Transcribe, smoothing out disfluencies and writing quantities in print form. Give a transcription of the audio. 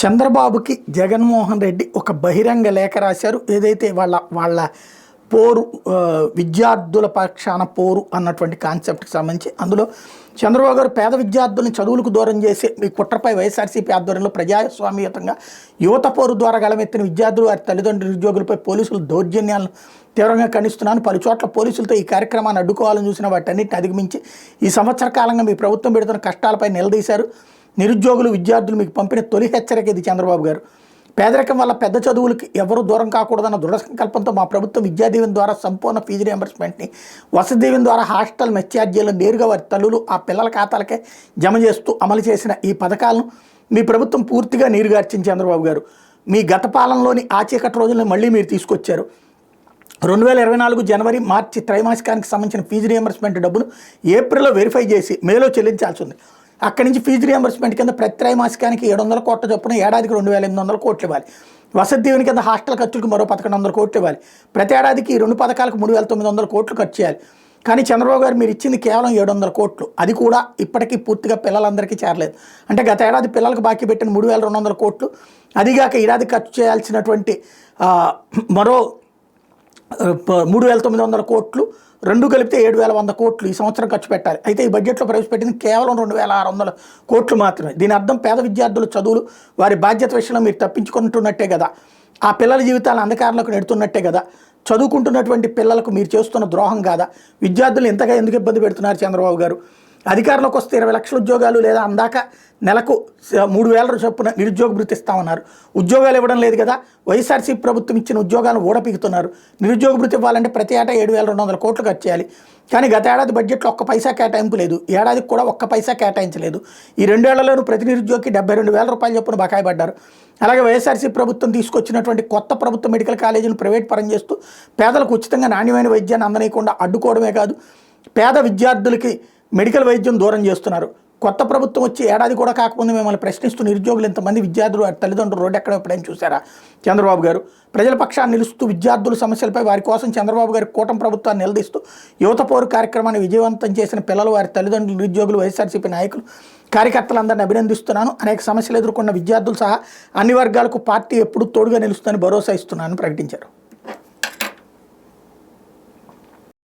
చంద్రబాబుకి జగన్మోహన్ రెడ్డి ఒక బహిరంగ లేఖ రాశారు. ఏదైతే వాళ్ళ పోరు విద్యార్థుల పక్షాన పోరు అన్నటువంటి కాన్సెప్ట్కి సంబంధించి అందులో చంద్రబాబు గారు పేద విద్యార్థుల్ని చదువులకు దూరం చేసి మీ కుట్రపై వైఎస్ఆర్సీపీ ఆధ్వర్యంలో ప్రజాస్వామ్యయుతంగా యువత పోరు ద్వారా గళమెత్తిన విద్యార్థులు వారి తల్లిదండ్రుల నిరుద్యోగులపై పోలీసులు దౌర్జన్యాలను తీవ్రంగా ఖండిస్తున్నాను. పలు చోట్ల పోలీసులతో ఈ కార్యక్రమాన్ని అడ్డుకోవాలని చూసిన వాటన్నిటిని అధిగమించి ఈ సంవత్సర కాలంగా మీ ప్రభుత్వం పెడుతున్న కష్టాలపై నిలదీశారు. నిరుద్యోగులు విద్యార్థులు మీకు పంపిన తొలి హెచ్చరిక ఇది చంద్రబాబు గారు. పేదరికం వల్ల పెద్ద చదువులకి ఎవరూ దూరం కాకూడదన్న దృఢ సంకల్పంతో మా ప్రభుత్వం విద్యాదీవెన ద్వారా సంపూర్ణ ఫీజు రియంబర్స్మెంట్ని, వసతి దీవెన ద్వారా హాస్టల్ మెస్ ఛార్జీలను నేరుగా వారి తల్లులు ఆ పిల్లల ఖాతాలకే జమ చేస్తూ అమలు చేసిన ఈ పథకాలను మీ ప్రభుత్వం పూర్తిగా నీరుగార్చింది. చంద్రబాబు గారు మీ గత పాలనలోని ఆచీకటి రోజులను మళ్ళీ మీరు తీసుకొచ్చారు. 2024 జనవరి మార్చి త్రైమాసికానికి సంబంధించిన ఫీజు రియంబర్స్మెంట్ డబ్బులు ఏప్రిల్లో వెరిఫై చేసి మేలో చెల్లించాల్సి ఉంది. అక్కడి నుంచి ఫీజు రియంబర్స్మెంట్ కింద ప్రతి త్రైమాసికానికి 700 కోట్ల చొప్పున ఏడాదికి 2800 కోట్లు ఇవ్వాలి. వసతి దీవెన కింద హాస్టల్ ఖర్చులకు మరో 1100 కోట్లు ఇవ్వాలి. ప్రతి ఏడాదికి ఈ రెండు పథకాలకు 3900 కోట్లు ఖర్చు చేయాలి. కానీ చంద్రబాబు గారు మీరు ఇచ్చింది కేవలం 700 కోట్లు. అది కూడా ఇప్పటికీ పూర్తిగా పిల్లలందరికీ చేరలేదు. అంటే గత ఏడాది పిల్లలకు బాకీ పెట్టిన 3200 కోట్లు, అదిగాక ఏడాది ఖర్చు చేయాల్సినటువంటి మరో 3900 కోట్లు, రెండు కలిపితే 7100 కోట్లు ఈ సంవత్సరం ఖర్చు పెట్టాలి. అయితే ఈ బడ్జెట్లో ప్రవేశపెట్టింది కేవలం 2600 కోట్లు మాత్రమే. దీని అర్థం పేద విద్యార్థుల చదువులు వారి బాధ్యత విషయంలో మీరు తప్పించుకుంటున్నట్టే కదా, ఆ పిల్లల జీవితాలను అంధకారంలోకి నెడుతున్నట్టే కదా, చదువుకుంటున్నటువంటి పిల్లలకు మీరు చేస్తున్న ద్రోహం కాదా? విద్యార్థులు ఇంతగా ఎందుకు ఇబ్బంది పెడుతున్నారు చంద్రబాబు గారు? అధికారంలోకి వస్తే 20 లక్షల ఉద్యోగాలు లేదా అందాక నెలకు 3000 చొప్పున నిరుద్యోగ భృతి ఇస్తామన్నారు. ఉద్యోగాలు ఇవ్వడం లేదు కదా. వైఎస్ఆర్సీ ప్రభుత్వం ఇచ్చిన ఉద్యోగాలను ఊడపీకుతున్నారు. నిరుద్యోగ భృతి ఇవ్వాలంటే ప్రతి ఏటా 7200 కోట్లు ఖర్చు చేయాలి. కానీ గత ఏడాది బడ్జెట్లో ఒక్క పైసా కేటాయింపు లేదు. ఏడాదికి కూడా ఒక్క పైసా కేటాయించలేదు. ఈ 2 ఏళ్లలోనూ ప్రతి నిరుద్యోగికి 72,000 రూపాయలు చొప్పున బకాయి పడ్డారు. అలాగే వైఎస్ఆర్సీ ప్రభుత్వం తీసుకొచ్చినటువంటి కొత్త ప్రభుత్వ మెడికల్ కాలేజీలు ప్రైవేట్ పరం చేస్తూ పేదలకు ఉచితంగా నాణ్యమైన వైద్యాన్ని అందనీయకుండా అడ్డుకోవడమే కాదు, పేద విద్యార్థులకి మెడికల్ వైద్యం దూరం చేస్తున్నారు. కొత్త ప్రభుత్వం వచ్చి ఏడాది కూడా కాకముందు మిమ్మల్ని ప్రశ్నిస్తూ నిరుద్యోగులు ఇంతమంది విద్యార్థులు తల్లిదండ్రులు రోడ్డు ఎక్కడ ఎప్పుడైనా చూసారా చంద్రబాబు గారు? ప్రజల పక్షాన్ని నిలుస్తూ విద్యార్థుల సమస్యలపై వారి కోసం చంద్రబాబు గారి కూటమి ప్రభుత్వాన్ని నిలదీస్తూ యువత పోరు కార్యక్రమాన్ని విజయవంతం చేసిన పిల్లలు, వారి తల్లిదండ్రులు, నిరుద్యోగులు, వైఎస్ఆర్సీపీ నాయకులు, కార్యకర్తలందరినీ అభినందిస్తున్నాను. అనేక సమస్యలు ఎదుర్కొన్న విద్యార్థులు సహా అన్ని వర్గాలకు పార్టీ ఎప్పుడూ తోడుగా నిలుస్తుందని భరోసా ఇస్తున్నానని ప్రకటించారు.